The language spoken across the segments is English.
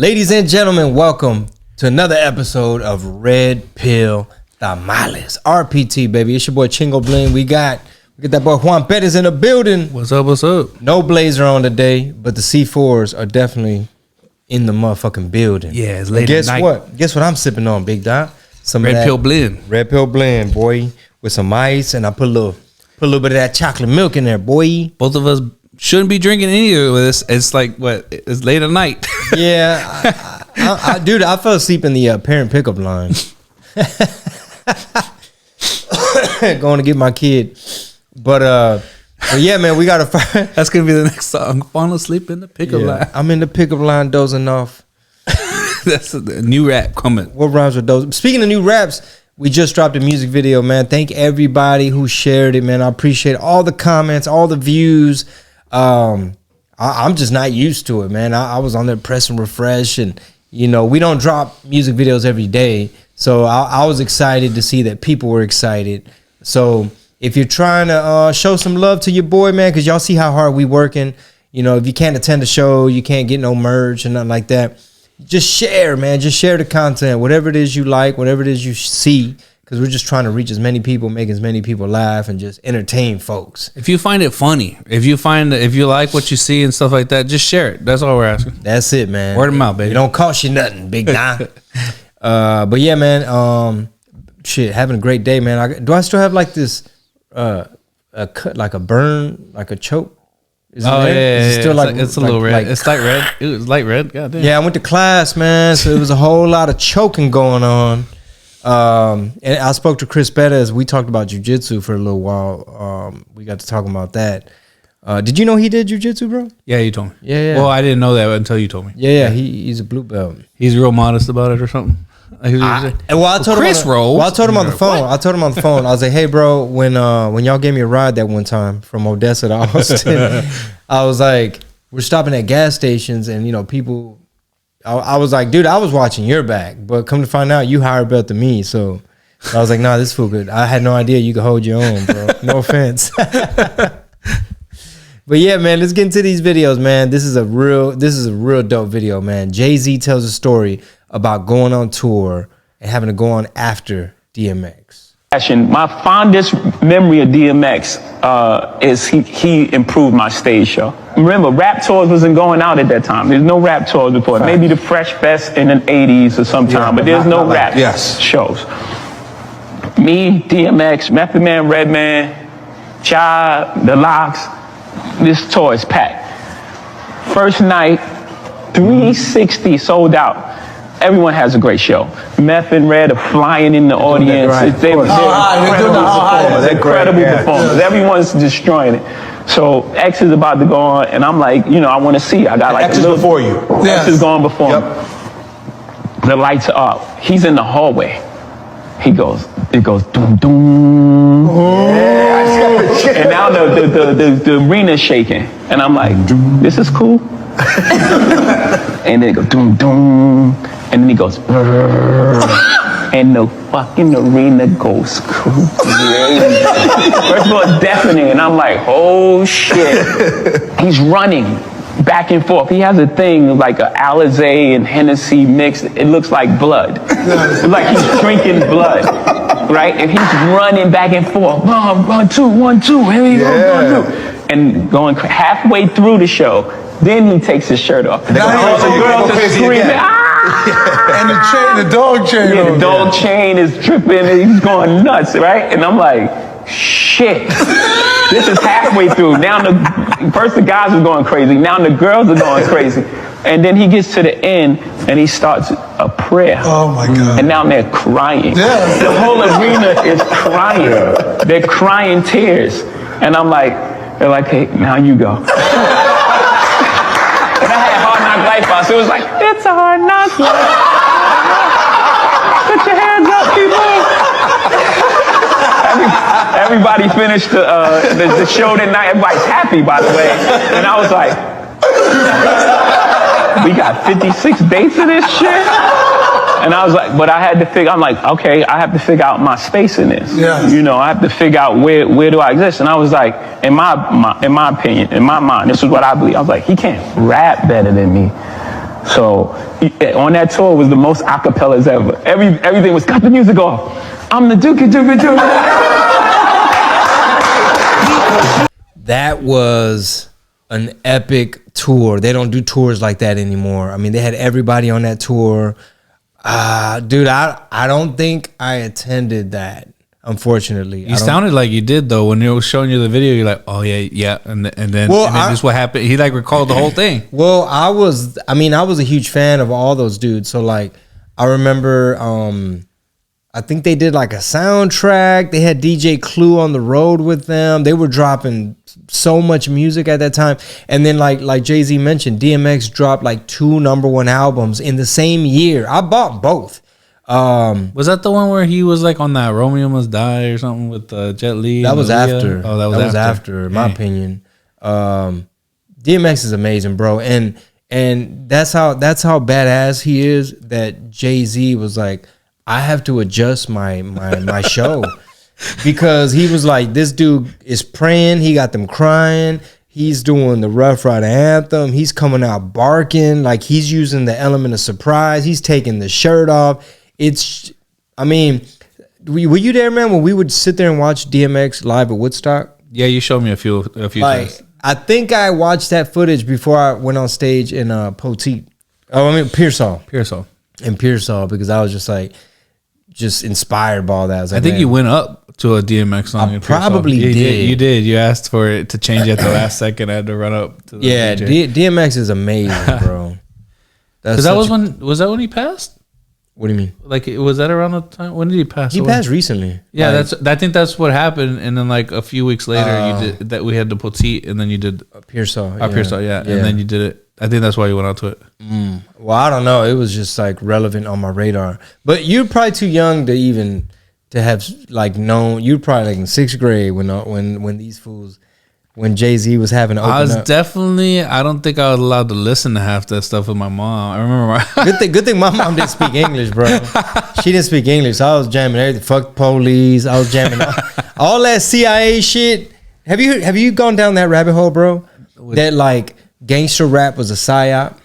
Ladies and gentlemen, welcome to another episode of Red Pill Tamales. RPT, baby. It's your boy Chingo Bling. We got that boy Juan Pettis in the building. What's up, what's up? No Blazer on today, but the C4s are definitely in the motherfucking building. Yeah, it's late Guess at night. what? Guess what I'm sipping on, Big Dot? Some Red Pill Blend. Red Pill Blend, boy, with some ice, and I put a little bit of that chocolate milk in there, boy. Both of us shouldn't be drinking any of this. It's like, what? It's late at night. Yeah, dude, I fell asleep in the parent pickup line. Going to get my kid. But yeah, man, we got to. That's going to be the next song. Falling asleep in the pickup line. I'm in the pickup line dozing off. That's a new rap coming. What rhymes with those? Speaking of new raps, we just dropped a music video, man. Thank everybody who shared it, man. I appreciate all the comments, all the views. I'm just not used to it, man. I was on there pressing refresh, and you know, we don't drop music videos every day, so I was excited to see that people were excited. So if you're trying to show some love to your boy, man, because y'all see how hard we working. You know, if you can't attend the show, you can't get no merch and nothing like that. Just share, man. Just share the content, whatever it is you like, whatever it is you see, because we're just trying to reach as many people, make as many people laugh, and just entertain folks. If you find it funny, if you like what you see and stuff like that, just share it. That's all we're asking. That's it, man. Word of mouth, baby. It don't cost you nothing, Big Don. But yeah, man. Shit, having a great day, man. Do I still have like this, a cut, like a burn, like a choke? Is it red? Is it still like it's a little red. It's light red. It was light red. God damn. Yeah, I went to class, man. So it was a whole lot of choking going on. And I spoke to Chris Bettis. We talked about jiu-jitsu for a little while. We got to talking about that. Did you know he did jiu-jitsu, bro? Yeah, you told me. Yeah. Well, I didn't know that until you told me. Yeah. He's a blue belt. He's real modest about it or something. I told him on the phone. I told him on the phone. I was like, "Hey, bro, when y'all gave me a ride that one time from Odessa to Austin, I was like, we're stopping at gas stations, and you know, people." I was like, "Dude, I was watching your back, but come to find out, you higher belt than me." So I was like, "Nah, this fool good. I had no idea you could hold your own, bro. No offense." But yeah, man, let's get into these videos, man. This is a real dope video, man. Jay-Z tells a story about going on tour and having to go on after DMX. My fondest memory of DMX is he improved my stage show. Remember, rap tours wasn't going out at that time. There's no rap tours before. Right. Maybe the Fresh Fest in the 80s or sometime, but there's no rap shows. Me, DMX, Method Man, Redman, Child, The Lox. This tour is packed. First night, 360 sold out. Everyone has a great show. Meth and Red are flying in the audience. They're incredible performers. Everyone's destroying it. So X is about to go on, and I'm like, you know, I want to see. I got like X is before you. X is going before me. The lights are up. He's in the hallway. It goes doom doom. And now the arena's shaking, and I'm like, this is cool. And then it goes doom doom, and then he goes, and the fucking arena goes crazy. First of all, it's deafening, and I'm like, oh shit. He's running back and forth. He has a thing like a Alizé and Hennessy mix. It looks like blood. It's like he's drinking blood, right? And he's running back and forth. 1, 2, 1, 2. Here we go, 1, 2. And going halfway through the show, then he takes his shirt off. All the girls are screaming, ah! And the dog chain. Yeah, the dog chain is tripping, and he's going nuts, right? And I'm like, shit. This is halfway through. Now first the guys are going crazy. Now the girls are going crazy. And then he gets to the end, and he starts a prayer. Oh, my God. And now they're crying. Yeah. The whole arena is crying. They're crying tears. And I'm like, they're like, hey, now you go. And I had Hard Knock Life on, so it was like, it's a hard knock life. Put your hands up, people. Everybody finished the show that night. Everybody's happy, by the way. And I was like, we got 56 dates of this shit? And I was like, but I had to figure, I'm like, okay, I have to figure out my space in this. Yeah. You know, I have to figure out where do I exist? And I was like, in my opinion, in my mind, this is what I believe. I was like, he can't rap better than me. So on that tour was the most acapellas ever. Everything was, cut the music off. I'm the Duke. That was an epic tour. They don't do tours like that anymore. I mean, they had everybody on that tour. Dude, I don't think I attended that. Unfortunately, you sounded like you did though when they were showing you the video. You're like, oh yeah, and then just what happened. He like recalled the whole thing. Well, I was a huge fan of all those dudes. So like, I remember, I think they did like a soundtrack. They had DJ Clue on the road with them. They were dropping so much music at that time. And then like Jay-Z mentioned, DMX dropped like 2 #1 albums in the same year. I bought both. Was that the one where he was like on that Romeo Must Die or something with Jet Li? That was after. Oh, that was after, in my opinion. DMX is amazing, bro, and that's how badass he is. That Jay-Z was like, I have to adjust my show because he was like, this dude is praying. He got them crying. He's doing the Rough Rider anthem. He's coming out barking, like he's using the element of surprise. He's taking the shirt off. I mean, were you there, man, when we would sit there and watch DMX live at Woodstock? Yeah, you showed me a few times. I think I watched that footage before I went on stage in Poteet. Pearsall. In Pearsall, because I was just inspired by all that. I think you went up to a DMX song. I probably did. You did. You asked for it to change at the last second. I had to run up to the DJ. DMX is amazing, bro. Was that when he passed? What do you mean? Like, was that around the time? When did he pass? He passed recently. Yeah, I think that's what happened. And then like a few weeks later, you did that. We had the Poteet, and then you did Pearsall. Pearsall, yeah. And then you did it. I think that's why you went out to it. Well, I don't know. It was just like relevant on my radar. But you're probably too young to have like known. You're probably like in 6th grade when these fools. When Jay-Z was having to open up. I don't think I was allowed to listen to half that stuff with my mom. I remember good thing my mom didn't speak English, bro. She didn't speak English. So I was jamming everything. Fuck the police. I was jamming all that CIA shit. Have you gone down that rabbit hole, bro? That like gangster rap was a psyop?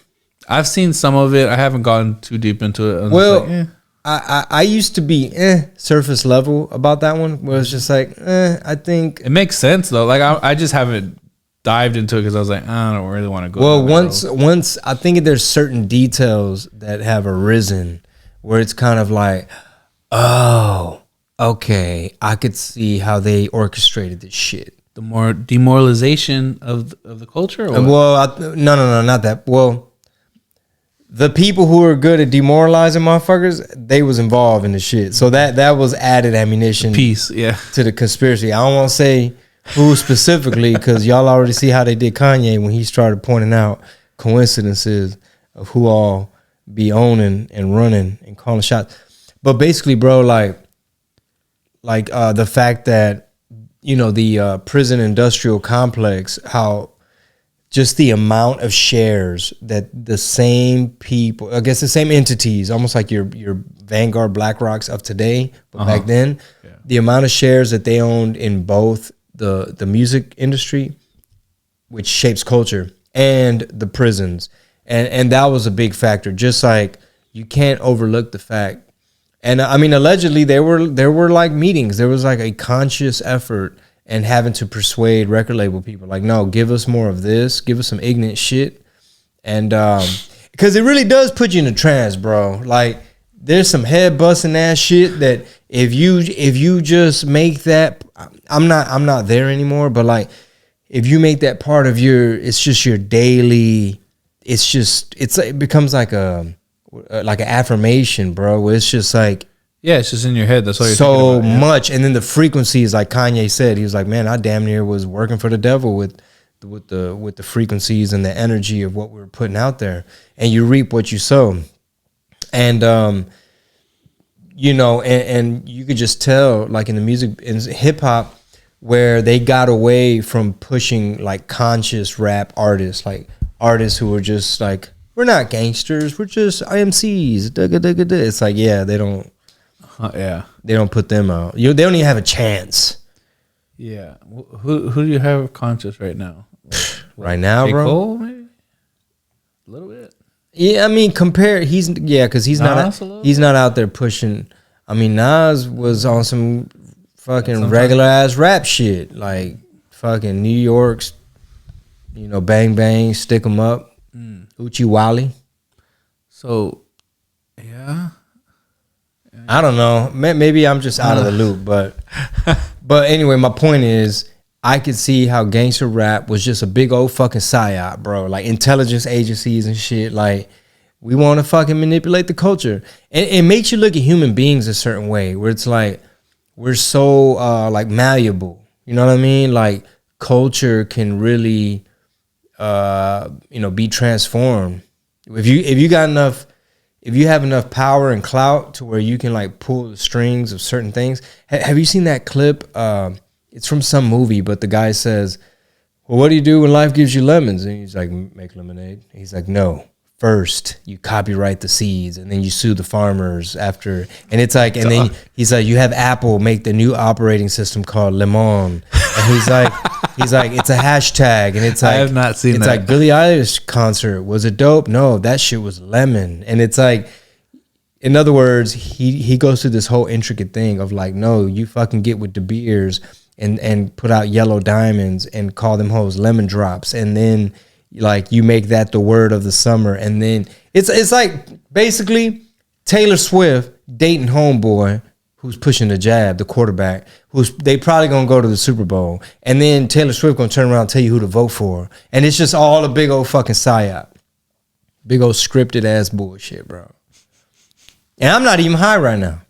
I've seen some of it. I haven't gone too deep into it. Well, I used to be surface level about that one, where it's just like, I think it makes sense though. Like I just haven't dived into it because I was like, I don't really want to go. Well, once I think there's certain details that have arisen where it's kind of like, oh, okay, I could see how they orchestrated this shit. The more demoralization of the culture. Or well, no, not that. Well. The people who are good at demoralizing motherfuckers, they was involved in the shit. So that was added ammunition to the conspiracy. I don't want to say who specifically because y'all already see how they did Kanye when he started pointing out coincidences of who all be owning and running and calling shots. But basically, bro, like the fact that, the prison industrial complex, how just the amount of shares that the same people, I guess the same entities, almost like your Vanguard BlackRocks of today, but back then, the amount of shares that they owned in both the music industry, which shapes culture, and the prisons. And that was a big factor. Just like you can't overlook the fact. And I mean, allegedly there were like meetings. There was like a conscious effort and having to persuade record label people, like, no, give us more of this, give us some ignorant shit, and because it really does put you in a trance, bro. Like, there's some head busting ass shit that if you just make that, I'm not there anymore, but like, if you make that part of it's just your daily, it becomes like an affirmation, bro. Where it's just like. Yeah, it's just in your head. That's all you're so much. And then the frequencies, like Kanye said, he was like, man, I damn near was working for the devil with the frequencies and the energy of what we were putting out there. And you reap what you sow. And, and you could just tell, like in the music, in hip hop, where they got away from pushing like conscious rap artists, like artists who were just like, we're not gangsters, we're just IMCs. It's like, yeah, they don't. They don't put them out. They don't even have a chance. Yeah. Who do you have conscious right now? Right now, J. bro? Cole, maybe? A little bit. Yeah, I mean, because he's not out there pushing. I mean, Nas was on some fucking regular ass rap shit, like fucking New York's, bang bang, stick 'em up, Uchi Wally. So, yeah. I don't know. Maybe I'm just out of the loop, but anyway, my point is, I could see how gangster rap was just a big old fucking psyop, bro. Like intelligence agencies and shit. Like, we want to fucking manipulate the culture. And it makes you look at human beings a certain way, where it's like, we're so like malleable. You know what I mean? Like, culture can really, be transformed. If you have enough power and clout to where you can like pull the strings of certain things. Have you seen that clip? It's from some movie, but the guy says, well, what do you do when life gives you lemons? And he's like, make lemonade. He's like, no, first you copyright the seeds and then you sue the farmers after. And it's like, and then he's like, you have Apple make the new operating system called Lemon. And he's like, it's a hashtag. And it's like, I have not seen that. It's like Billie Eilish concert. Was it dope? No, that shit was lemon. And it's like, in other words, he goes through this whole intricate thing of like, no, you fucking get with De Beers and put out yellow diamonds and call them hoes lemon drops. And then like you make that the word of the summer. And then it's like basically Taylor Swift dating homeboy who's pushing the jab, the quarterback, they probably gonna go to the Super Bowl. And then Taylor Swift gonna turn around and tell you who to vote for. And it's just all a big old fucking psyop. Big old scripted ass bullshit, bro. And I'm not even high right now.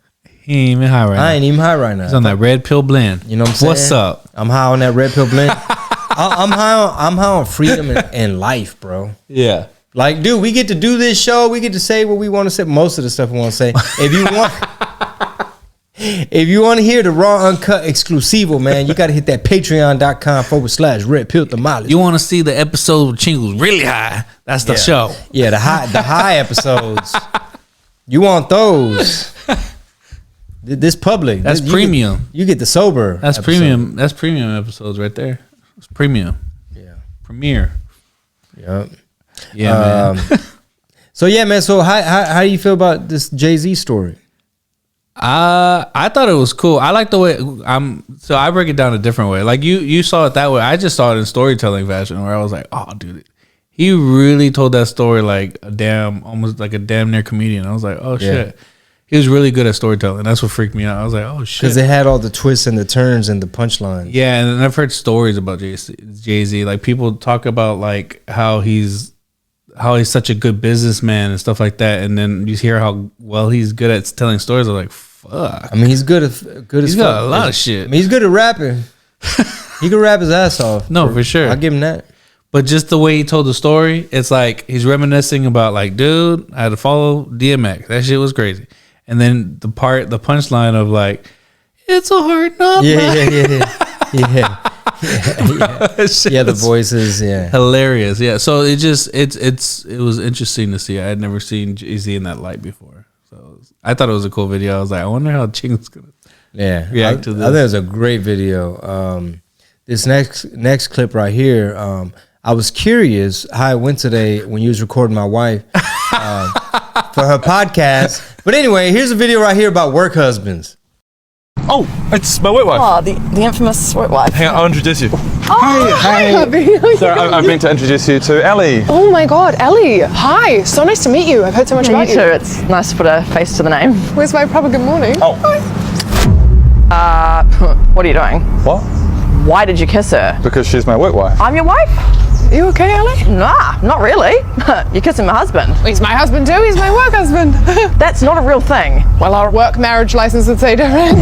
He ain't even high right now. I ain't even high right now. He's on that red pill blend. You know what I'm saying? What's up? I'm high on that red pill blend. I'm high on freedom and life, bro. Yeah. Like, dude, we get to do this show. We get to say what we want to say. Most of the stuff we want to say. If you want to hear the raw, uncut, exclusivo, man, you got to hit that patreon.com/red pill tamales. You want to see the episode with Chingles really high? That's the show. Yeah, the high episodes. You want those? This public. That's premium. You get the sober. That's episode. premium. That's premium episodes right there. It's premium. Yeah. Premiere. Yep. Yeah, man. So yeah, man. So how do you feel about this Jay-Z story? I thought it was cool. I like the way so I break it down a different way. Like you saw it that way. I just saw it in storytelling fashion where I was like, oh, dude, he really told that story like almost like a damn near comedian. I was like, oh shit. He was really good at storytelling. That's what freaked me out. I was like, oh shit. Because they had all the twists and the turns and the punchlines. Yeah, and I've heard stories about Jay-Z. Like people talk about like how he's such a good businessman and stuff like that. And then you hear how well he's good at telling stories. I'm like, fuck. I mean, he's good as he's got a lot of shit. I mean, he's good at rapping. He can rap his ass off. No, for sure. I'll give him that. But just the way he told the story, it's like he's reminiscing about like, dude, I had to follow DMX. That shit was crazy. And then the punchline of like, it's a hard knock. Yeah. The voices, hilarious. Yeah, so it was interesting to see. I had never seen Jay-Z in that light before, so I thought it was a cool video. I was like, I wonder how Ching's gonna react to this. I think it was a great video. This next clip right here, I was curious how it went today when you was recording my wife for her podcast. But anyway, here's a video right here about work husbands. Oh, it's my wet wife. Oh, the infamous wet wife. Hang on, I'll introduce you. Oh, hi, hubby. Sorry, I've been to introduce you to Ellie. Oh my God, Ellie. Hi, so nice to meet you. I've heard so much about you. You too. It's nice to put a face to the name. Where's my proper good morning? Oh. What are you doing? What? Why did you kiss her? Because she's my wet wife. I'm your wife? Are you okay, Ellie? Nah, not really. You're kissing my husband. He's my husband too. He's my work husband. That's not a real thing. Well, our work marriage license would say different.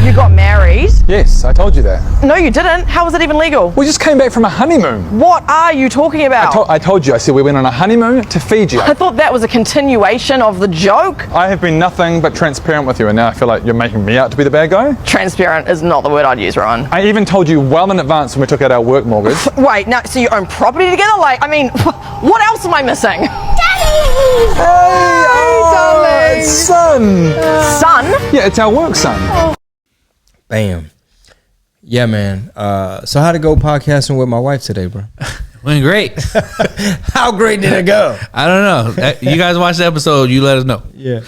You got married? Yes, I told you that. No, you didn't. How was it even legal? We just came back from a honeymoon. What are you talking about? I told you. I said we went on a honeymoon to Fiji. I thought that was a continuation of the joke. I have been nothing but transparent with you, and now I feel like you're making me out to be the bad guy. Transparent is not the word I'd use, Rowan. I even told you well in advance when we took out our work mortgage. Wait, now, so you own property together? Like, I mean, what else am I missing? Daddy! Hey, darling! Son! Son? Yeah, it's our work son. Bam. Yeah, man. So how'd it go podcasting with my wife today, bro? Went great. How great did it go? I don't know. You guys watch the episode. You let us know. Yeah.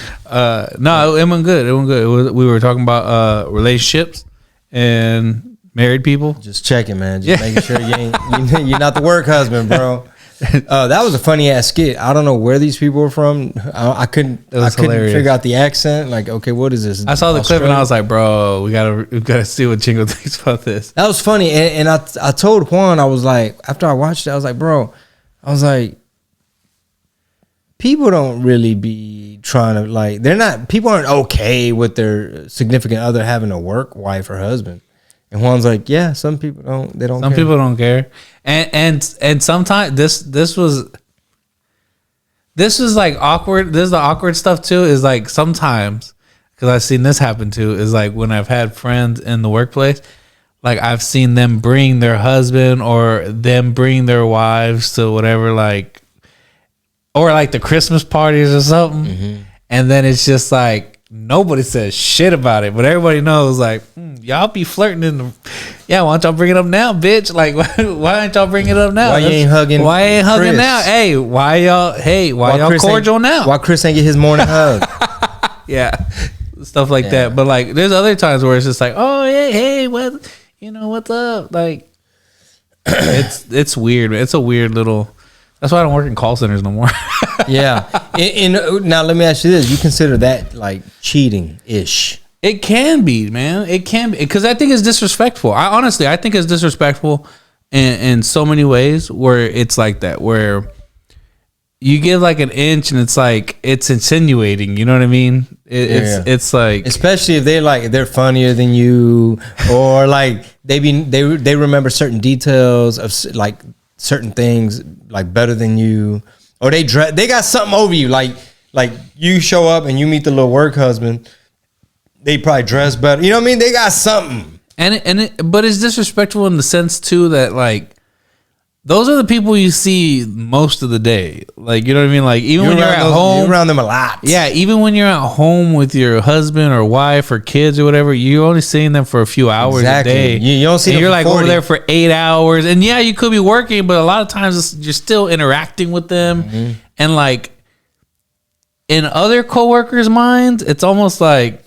No, it went good. It went good. We were talking about relationships and married people. Just checking, man. Just making sure you're not the work husband, bro. That was a funny ass skit. I don't know where these people were from. I couldn't figure out the accent. Like, okay, what is this? I saw the clip and I was like, bro, we gotta see what Chingo thinks about this. That was funny. And I told Juan, I was like, after I watched it, I was like, bro, people don't really be trying to, like, people aren't okay with their significant other having a work wife or husband. And Juan's like, yeah, some people don't. They don't. Some people don't care. And sometimes this was like awkward. This is the awkward stuff too. Is like sometimes, because I've seen this happen too. Is like when I've had friends in the workplace, like I've seen them bring their husband or them bring their wives to whatever, like, or like the Christmas parties or something, and then it's just like. Nobody says shit about it, but everybody knows, like, y'all be flirting in the. Yeah, why don't y'all bring it up now, bitch? Like, why don't y'all bring it up now? Why you ain't hugging? Why ain't hugging Chris? now? Hey, why y'all Chris cordial now? Why Chris ain't get his morning hug? Yeah, stuff like that. But like, there's other times where it's just like, oh hey, what's up? Like, it's weird. It's a weird little. That's why I don't work in call centers no more. Yeah. And now let me ask you this: you consider that like cheating-ish? It can be, man. It can be, because I think it's disrespectful. I think it's disrespectful in so many ways where it's like that, where you give like an inch and it's like it's insinuating. You know what I mean? It's like, especially if they're funnier than you, or like they remember certain details of like certain things like better than you, or they got something over you. Like you show up and you meet the little work husband, they probably dress better. You know what I mean? They got something. But it's disrespectful in the sense too that like those are the people you see most of the day. Like, you know what I mean? Like, even when you're at home, you're around them a lot. Yeah, even when you're at home with your husband or wife or kids or whatever, you're only seeing them for a few hours a day. You don't see them. You're for like 40. over there for 8 hours, and yeah, you could be working, but a lot of times you're still interacting with them, and like in other coworkers' minds, it's almost like,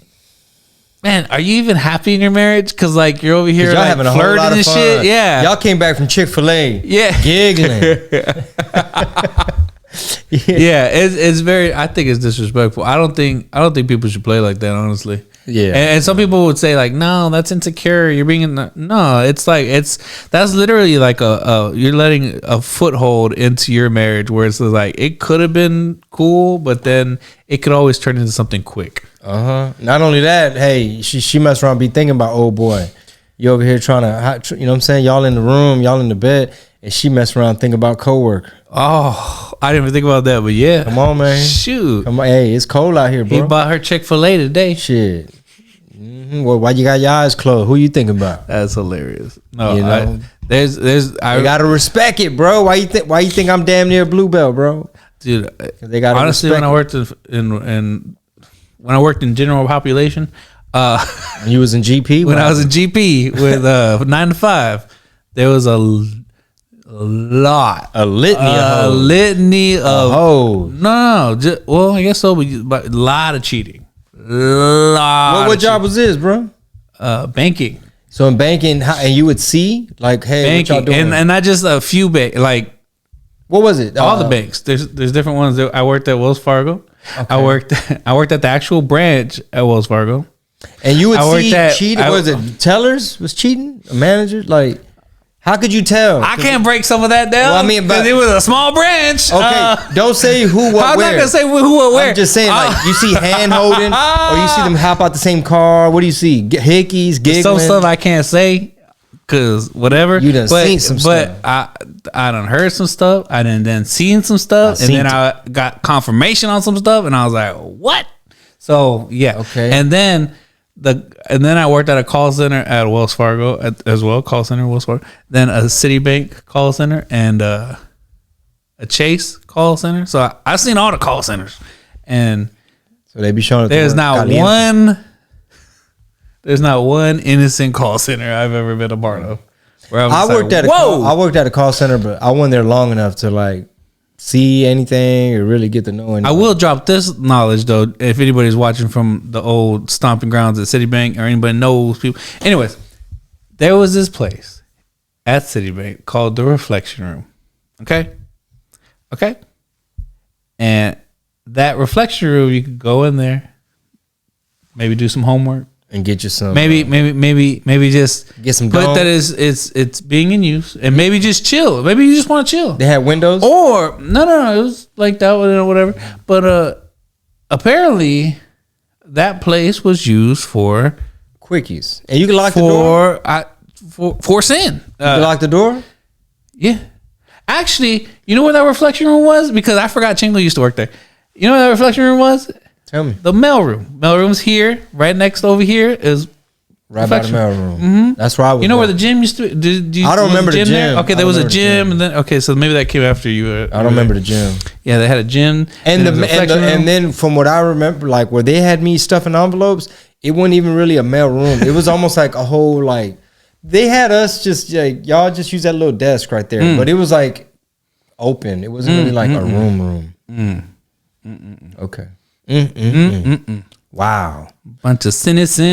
man, are you even happy in your marriage? Because like you're over here like having a flirting whole lot of and fun. shit. Yeah, y'all came back from Chick-fil-A. Yeah, giggling. Yeah, it's very. I think it's disrespectful. I don't think people should play like that, honestly. Yeah, and some people would say like, no, that's insecure. You're being no. It's like that's literally like you're letting a foothold into your marriage where it's like it could have been cool, but then it could always turn into something quick. Not only that, hey, she must around be thinking about, oh boy, you over here trying to, you know what I'm saying? Y'all in the room, y'all in the bed, and she mess around thinking about coworker. Oh, I didn't even think about that, but yeah. Come on, man. Shoot. Come on, hey, it's cold out here, bro. He bought her Chick-fil-A today. Shit. Well, why you got your eyes closed? Who you thinking about? That's hilarious. No, you know? I gotta respect it, bro. Why you think I'm damn near blue belt, bro? Dude, they got honestly, when I worked when I worked in general population, you was in GP. When I was in GP with 9 to 5, there was a litany of hoes. No, well, I guess so, but a lot of cheating. What job was this, bro? Banking. So in banking, and you would see like, hey, banking, what y'all doing? and not just a few like. What was it? All the banks. There's different ones. I worked at Wells Fargo. Okay. I worked at the actual branch at Wells Fargo. And you would see cheating. Was it tellers was cheating? A manager? Like, how could you tell? I can't break some of that down. Well, I mean, because it was a small branch. Okay, don't say who, what, I'm where. not gonna say who, what, where. I'm just saying, like, you see hand holding, or you see them hop out the same car. What do you see? Hickeys, giggling. Some stuff I can't say. Cause whatever you done seen some stuff, but I done heard some stuff. I done then seen some stuff, and then I got confirmation on some stuff, and I was like, "What?" So yeah, okay. And then I worked at a call center at Wells Fargo as well, call center Wells Fargo. Then a Citibank call center and a Chase call center. So I've seen all the call centers, and so they be showing. There's not one innocent call center I've ever been a part of. I worked at a call center, but I wasn't there long enough to like see anything or really get to know anything. I will drop this knowledge though, if anybody's watching from the old stomping grounds at Citibank or anybody knows people. Anyways, there was this place at Citibank called the Reflection Room. Okay. And that Reflection Room, you could go in there, maybe do some homework. And get you some. Maybe just get some. But that is it's being in use, and maybe just chill. Maybe you just want to chill. They had windows, or no, it was like that or whatever. But apparently, that place was used for quickies, and you can lock the door for sin. You can lock the door. Yeah, actually, you know where that Reflection Room was? Because I forgot Chingo used to work there. You know where that Reflection Room was? Tell me. The mailroom. Mailroom's here. Right next over here is right by the mailroom. Mm-hmm. That's where I was. You know where the gym used to be? I don't remember the gym. There? Okay, there was a gym, and then so maybe that came after you. I don't remember the gym. Yeah, they had a gym, and then from what I remember, like where they had me stuffing envelopes, it wasn't even really a mail room. It was almost like a whole like they had us just like y'all just use that little desk right there, but it was like open. It wasn't really like a room. Okay. Wow. Bunch of sin. Let us know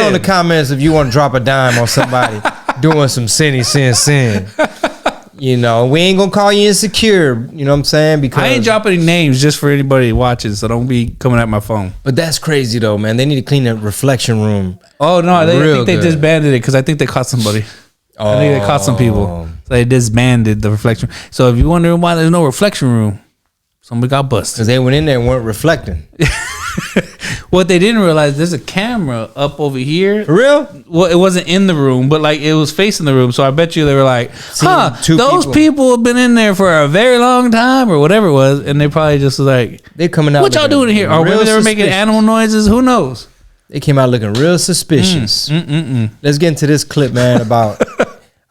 in the comments if you want to drop a dime on somebody doing some sin. You know, we ain't gonna call you insecure. You know what I'm saying? Because I ain't dropping any names just for anybody watching, so don't be coming at my phone. But that's crazy though, man. They need to clean that Reflection Room. Oh no, I think they disbanded it because I think they caught somebody. I think they caught some people. So they disbanded the Reflection. So if you're wondering why there's no Reflection Room, somebody got busted. Because they went in there and weren't reflecting. What they didn't realize, there's a camera up over here. For real? Well, it wasn't in the room, but like it was facing the room. So I bet you they were like, those people have been in there for a very long time or whatever it was. And they probably just was like, they coming out. What y'all doing here? Or maybe they were making animal noises. Who knows? They came out looking real suspicious. Let's get into this clip, man,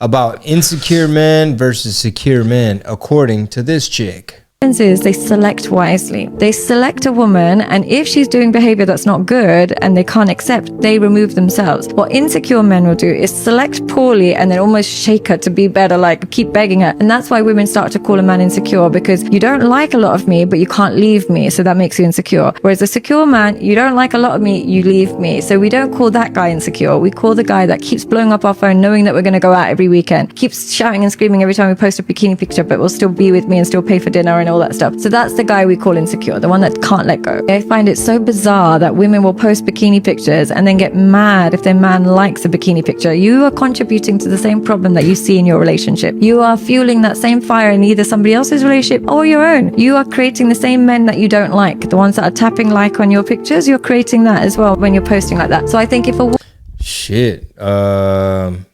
about insecure men versus secure men, according to this chick. Is they select wisely. They select a woman, and if she's doing behavior that's not good and they can't accept, they remove themselves. What insecure men will do is select poorly and then almost shake her to be better, like keep begging her. And that's why women start to call a man insecure, because you don't like a lot of me, but you can't leave me, so that makes you insecure. Whereas a secure man, you don't like a lot of me, you leave me. So we don't call that guy insecure. We call the guy that keeps blowing up our phone knowing that we're going to go out every weekend, keeps shouting and screaming every time we post a bikini picture, but will still be with me and still pay for dinner and all that stuff. So that's the guy we call insecure, the one that can't let go. I find it so bizarre that women will post bikini pictures and then get mad if their man likes a bikini picture. You are contributing to the same problem that you see in your relationship. You are fueling that same fire in either somebody else's relationship or your own. You are creating the same men that you don't like. The ones that are tapping like on your pictures, you're creating that as well when you're posting like that. So I think if a shit, sound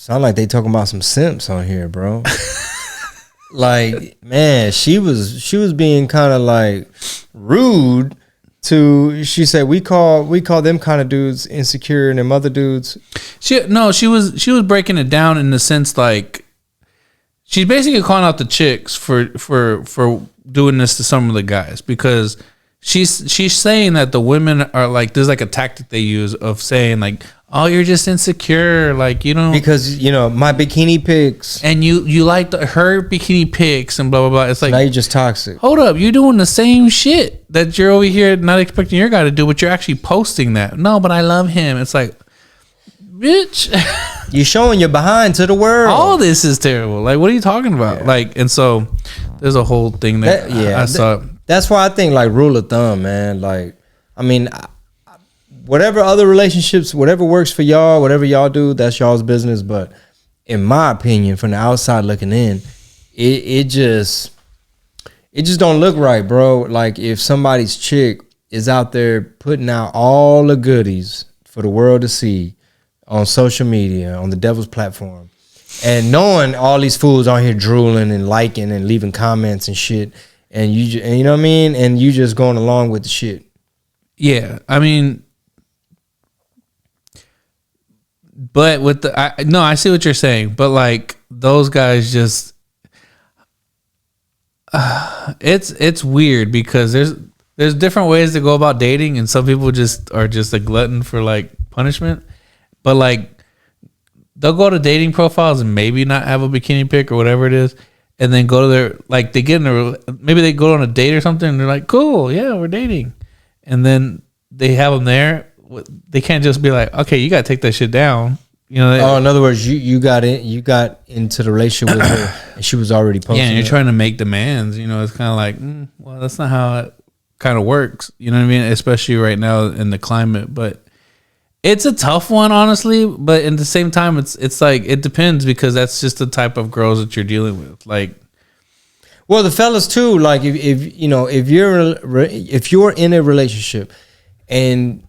like they talking about some simps on here, bro. Like, man, she was being kind of like rude to. She said we call them kind of dudes insecure and them other dudes. She was breaking it down in the sense like she's basically calling out the chicks for doing this to some of the guys, because she's saying that the women are like, there's like a tactic they use of saying like, oh, you're just insecure, like, you know, because you know my bikini pics, and you like her bikini pics and blah blah blah. It's like, now you're just toxic. Hold up, you're doing the same shit that you're over here not expecting your guy to do, but you're actually posting that. No, but I love him. It's like, bitch, you're showing your behind to the world. All this is terrible. Like, what are you talking about? Yeah. Like, and so there's a whole thing there. I saw. That's why I think, like, rule of thumb, man. Like, I mean, whatever other relationships, whatever works for y'all, whatever y'all do, that's y'all's business. But in my opinion, from the outside looking in, it just don't look right, bro. Like, if somebody's chick is out there putting out all the goodies for the world to see on social media, on the devil's platform, and knowing all these fools on here drooling and liking and leaving comments and shit, and you know what I mean, and you just going along with the shit. Yeah, I mean, but with I see what you're saying, but like those guys just, it's weird because there's different ways to go about dating, and some people just are just a glutton for like punishment, but like they'll go to dating profiles and maybe not have a bikini pic or whatever it is, and then go to their, like, they get in maybe they go on a date or something, and they're like, cool, yeah, we're dating, and then they have them there. They can't just be like, okay, you got to take that shit down. You know. In other words, you got into the relationship with her, and she was already posting. Yeah, and you're trying to make demands. You know, it's kind of like, well, that's not how it kind of works. You know what I mean? Especially right now in the climate, but it's a tough one, honestly. But at the same time, it's like it depends, because that's just the type of girls that you're dealing with. Like, well, the fellas too. Like, if you're in a relationship, and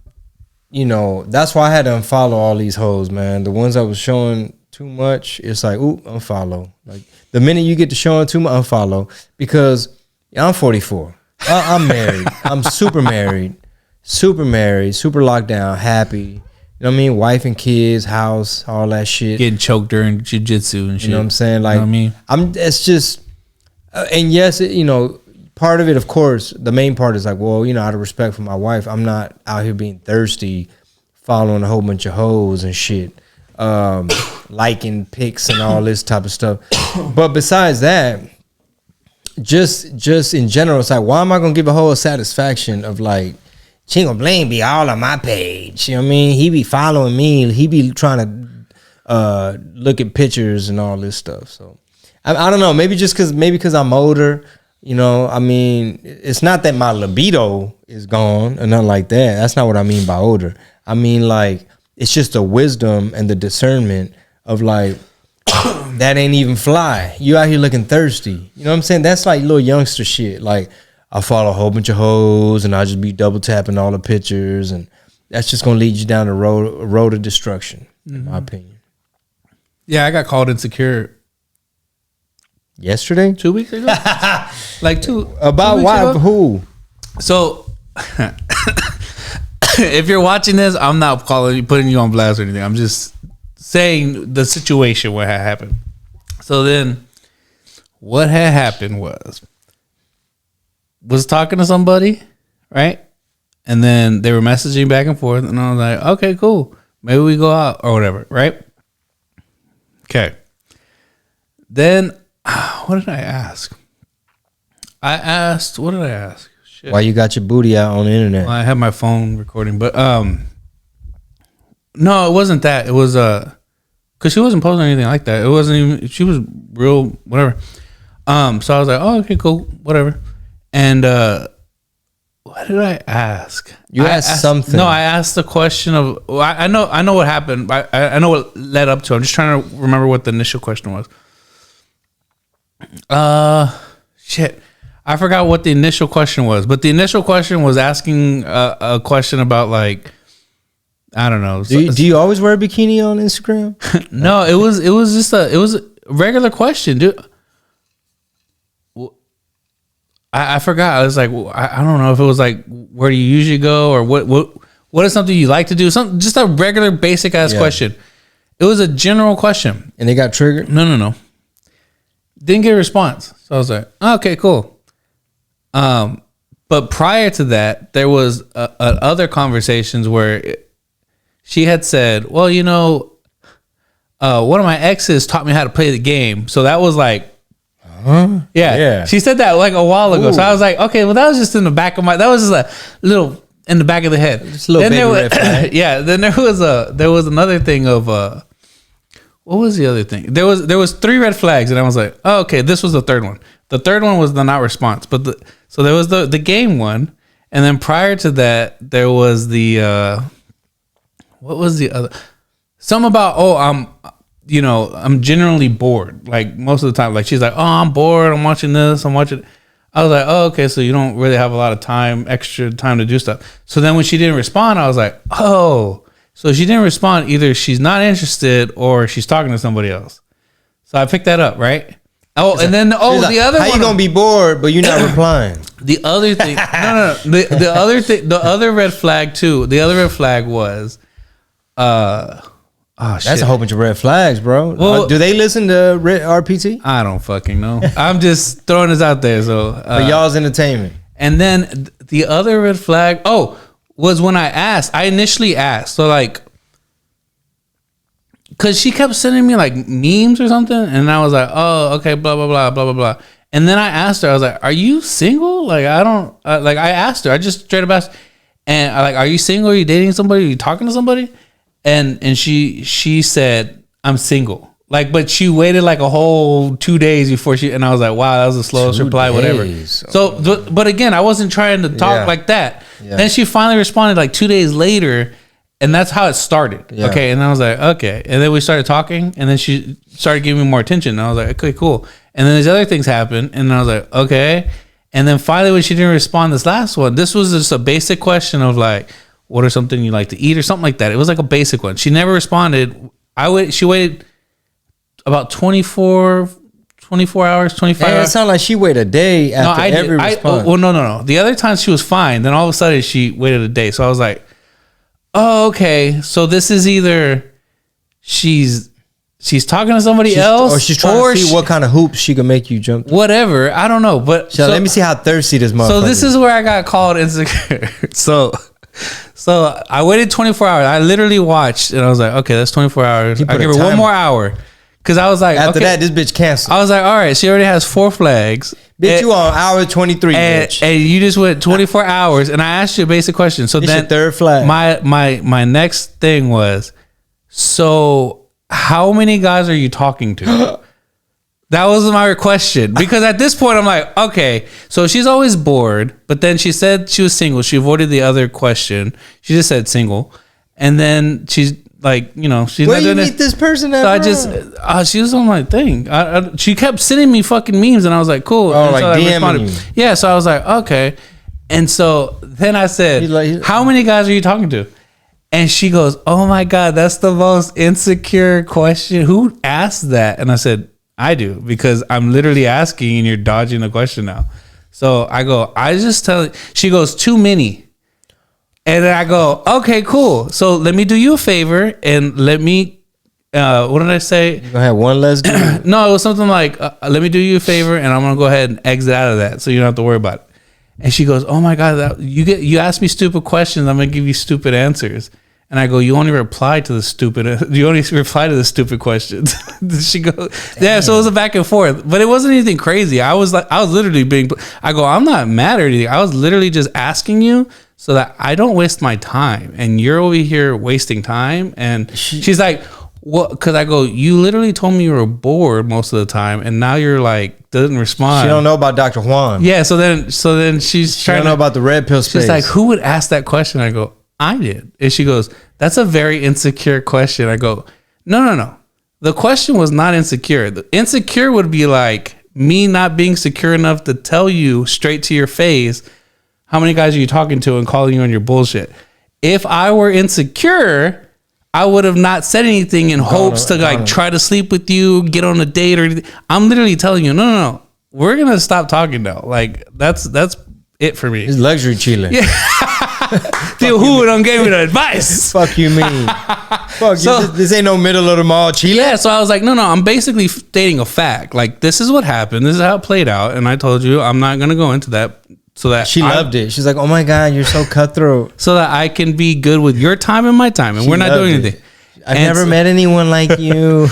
that's why I had to unfollow all these hoes, man. The ones that was showing too much, it's like, ooh, unfollow. Like, the minute you get to showing too much, unfollow. Because I'm 44. I'm married. I'm super married, super locked down, happy. You know what I mean? Wife and kids, house, all that shit. Getting choked during jiu-jitsu and shit. You know what I'm saying? Like, you know what I mean? It's just, and yes, part of it, of course, the main part is like, well, out of respect for my wife, I'm not out here being thirsty, following a whole bunch of hoes and shit, liking pics and all this type of stuff. But besides that, just in general, it's like, why am I gonna give a whole satisfaction of like, Chingo Bling be all on my page? You know what I mean? He be following me. He be trying to look at pictures and all this stuff. So I don't know. Maybe because I'm older. I mean, it's not that my libido is gone or nothing like that. That's not what I mean by older. I mean, like, it's just the wisdom and the discernment of like, that ain't even fly. You out here looking thirsty. You know what I'm saying? That's like little youngster shit. Like, I follow a whole bunch of hoes and I just be double tapping all the pictures, and that's just gonna lead you down the road of destruction, in my opinion. Yeah, I got called insecure yesterday, 2 weeks ago. Like about 2 why ago? Who? So if you're watching this, I'm not putting you on blast or anything. I'm just saying the situation what had happened. So then what had happened was talking to somebody, right? And then they were messaging back and forth, and I was like, okay, cool, maybe we go out or whatever, right? Okay. Then what did I ask? What did I ask? Shit. Why you got your booty out on the internet? Well, I have my phone recording, but no, it wasn't that. It was because she wasn't posting anything like that. It wasn't even. She was real whatever. So I was like, oh, okay, cool, whatever. And what did I ask? You asked something. No, I asked the question of. Well, I know what happened. I know what led up to. I'm just trying to remember what the initial question was. Shit. I forgot what the initial question was, but the initial question was asking a question about, like, I don't know. Do you always wear a bikini on Instagram? No, it was just a regular question, dude. I forgot. I was like, I don't know if it was like, where do you usually go, or what is something you like to do? Just a regular basic ass question. It was a general question, and they got triggered. No. Didn't get a response, so I was like, oh, okay, cool. But prior to that, there was other conversations where she had said, well, one of my exes taught me how to play the game. So that was like, yeah. She said that like a while ago. Ooh. So I was like, okay, well, that was just in the back of that was just a little in the back of the head. Just a little baby red flag. Yeah. Then there was another thing of, what was the other thing? There was 3 red flags, and I was like, oh, okay, this was the third one. The third one was the not response, so there was the game one, and then prior to that there was the what was the other? Some about I'm generally bored, like most of the time. Like she's like, oh, I'm bored. I'm watching this. I'm watching. I was like, oh, okay, so you don't really have a lot of extra time to do stuff. So then when she didn't respond, I was like, oh, so she didn't respond. Either she's not interested or she's talking to somebody else. So I picked that up, right? Oh, and then the other one. How you gonna be bored but you're not replying? The other thing, no. The other thing, the other red flag too. The other red flag was, that's a whole bunch of red flags, bro. Well, do they listen to RPT? I don't fucking know. I'm just throwing this out there. So for y'all's entertainment. And then the other red flag, was when I initially asked. So like, because she kept sending me like memes or something, and I was like, oh, okay, blah blah blah blah blah blah. And then I asked her, I was like, are you single? Like, I don't like. I asked her, I just straight up asked, and I like, are you single? Are you dating somebody? Are you talking to somebody? And she said, I'm single. Like, but she waited like a whole 2 days before and I was like, wow, that was the slowest reply, whatever. So, but again, I wasn't trying to talk like that. Yeah. Then she finally responded like 2 days later. And that's how it started. Yeah. Okay. And I was like, okay. And then we started talking, and then she started giving me more attention. And I was like, okay, cool. And then these other things happened, and I was like, okay. And then finally, when she didn't respond this last one, this was just a basic question of like, what are something you like to eat or something like that. It was like a basic one. She never responded. She waited about 24 hours, 25 hours. It sounded like she waited a day after every response. Well, no. The other times she was fine. Then all of a sudden she waited a day. So I was like, oh, okay. So this is either she's talking to somebody else, or she's trying to see what kind of hoops she can make you jump through. Whatever. I don't know. But so let me see how thirsty this motherfucker. So this is where I got called insecure. So I waited 24 hours. I literally watched, and I was like, okay, that's 24 hours. I give her one more hour. Because I was like, after that, this bitch canceled. I was like, all right, she already has 4 flags. Bitch, you on hour 23, bitch. And you just went 24 hours, and I asked you a basic question. So it's then your third flag. My next thing was, so how many guys are you talking to? That was my question. Because at this point, I'm like, okay, so she's always bored, but then she said she was single. She avoided the other question. She just said single. And then she's like, you know, she's where not doing you meet this person at? So she was on my thing. She kept sending me fucking memes, and I was like, cool. Oh, and like so DMing you. Yeah, so I was like, okay. And so then I said, how many guys are you talking to? And she goes, oh my God, that's the most insecure question. Who asked that? And I said, I do, because I'm literally asking and you're dodging the question now. So I go, I just tell you. She goes, too many. And then I go, okay, cool. So let me do you a favor and let me, what did I say? You're going to have one less dude? No, it was something like, let me do you a favor and I'm going to go ahead and exit out of that so you don't have to worry about it. And she goes, oh my God, you ask me stupid questions, I'm going to give you stupid answers. And I go, you only reply to the stupid questions. She goes, yeah, so it was a back and forth, but it wasn't anything crazy. I was literally I go, I'm not mad or anything. I was literally just asking you so that I don't waste my time, and you're over here wasting time. And she's like, what? Because I go, you literally told me you were bored most of the time, and now you're like, doesn't respond. She don't know about Dr. Juan. Yeah. So then she don't know about the red pill space. She's like, who would ask that question? I go, I did. And she goes, that's a very insecure question. I go, no. The question was not insecure. The insecure would be like me not being secure enough to tell you straight to your face, how many guys are you talking to, and calling you on your bullshit. If I were insecure, I would have not said anything in hopes to like try to sleep with you, get on a date or anything. I'm literally telling you, no. We're going to stop talking now. Like that's it for me. It's luxury chilling. Yeah. Dude, who done gave me the advice? Fuck you mean. Fuck so, you. This ain't no middle of the mall chilling. Yeah, so I was like, no, I'm basically stating a fact. Like, this is what happened. This is how it played out. And I told you I'm not going to go into that. So that she loved it. She's like, oh my God, you're so cutthroat. So that I can be good with your time and my time. And we're not doing anything. I've never met anyone like you.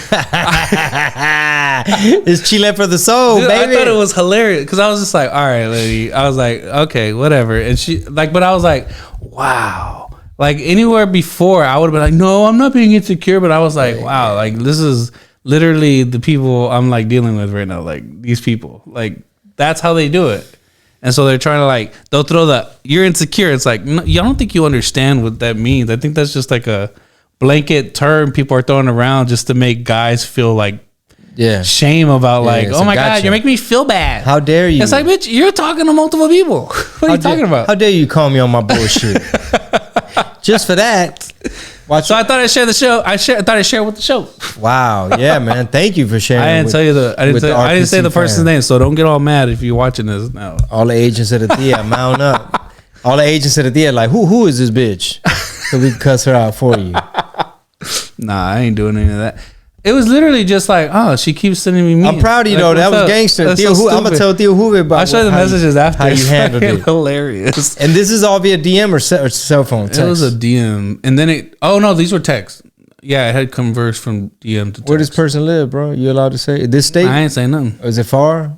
It's Chile for the soul, dude, baby. I thought it was hilarious because I was just like, all right, lady. I was like, okay, whatever. And she like, but I was like, wow. Like anywhere before, I would have been like, no, I'm not being insecure. But I was like, wow, like this is literally the people I'm like dealing with right now. Like these people, like that's how they do it. And so they're trying to like, they'll throw the, you're insecure. It's like, no, I don't think you understand what that means. I think that's just like a blanket term people are throwing around just to make guys feel like shame about like, oh my God, you're making me feel bad. How dare you? It's like, bitch, you're talking to multiple people. What are you talking about? How dare you call me on my bullshit? Just for that. So I thought I'd share the show. I thought I'd share with the show. Wow. Yeah, man. Thank you for sharing. I didn't tell you I didn't say the person's name, so don't get all mad if you're watching this now. All the agents of the Thea mount up. All the agents of the Thea like, who is this bitch? So we can cuss her out for you. Nah, I ain't doing any of that. It was literally just like, oh, she keeps sending me memes. I'm proud of you, though. That was gangster. Theo, I'm going to tell Theo Hoover about I'll show you the messages after. How you handled it. Hilarious. And this is all via DM or cell phone text? It was a DM. And then oh, no, these were texts. Yeah, it had converged from DM to text. Where does person live, bro? You allowed to say this state? I ain't saying nothing. Is it far?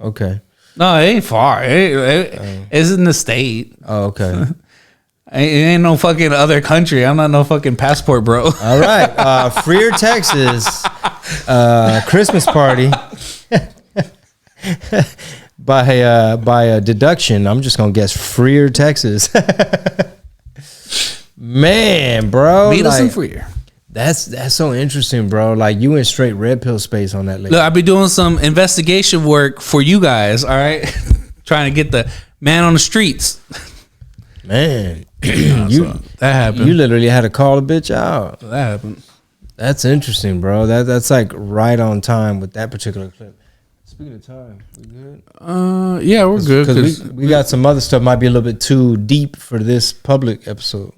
Okay. No, it ain't far. It's in the state. Oh, okay. It ain't no fucking other country. I'm not no fucking passport, bro. All right. Freer, Texas. Christmas party. By deduction, I'm just gonna guess Freer, Texas. Man, bro. Meet us in Freer. That's so interesting, bro. Like you went straight red pill space on that lady. Look, I be doing some investigation work for you guys, all right? Trying to get the man on the streets. Man. That happened. You literally had to call a bitch out. That happened. That's interesting, bro. That's like right on time with that particular clip. Speaking of time, we good? Yeah, we're good. Because we got some other stuff might be a little bit too deep for this public episode.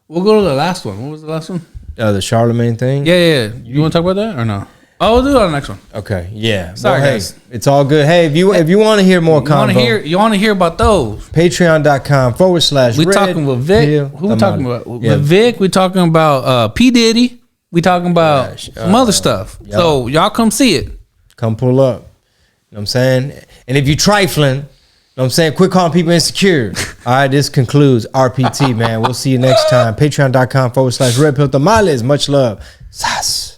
We'll go to the last one. What was the last one? The Charlemagne thing? Yeah. You want to talk about that or no? Oh, we'll do it on the next one. Okay, yeah. Sorry, well, guys. Hey, it's all good. Hey, if you want to hear more convo, you want to hear about those? Patreon.com/. We talking with Vic. Who we talking about? Yeah. With Vic. We talking about P Diddy. We talking about some other stuff. Yeah. So y'all come see it. Come pull up. You know what I'm saying? And if you trifling, you know what I'm saying? Quit calling people insecure. All right, this concludes RPT, man. We'll see you next time. Patreon.com/Red Pill Tamales. Much love. Sas.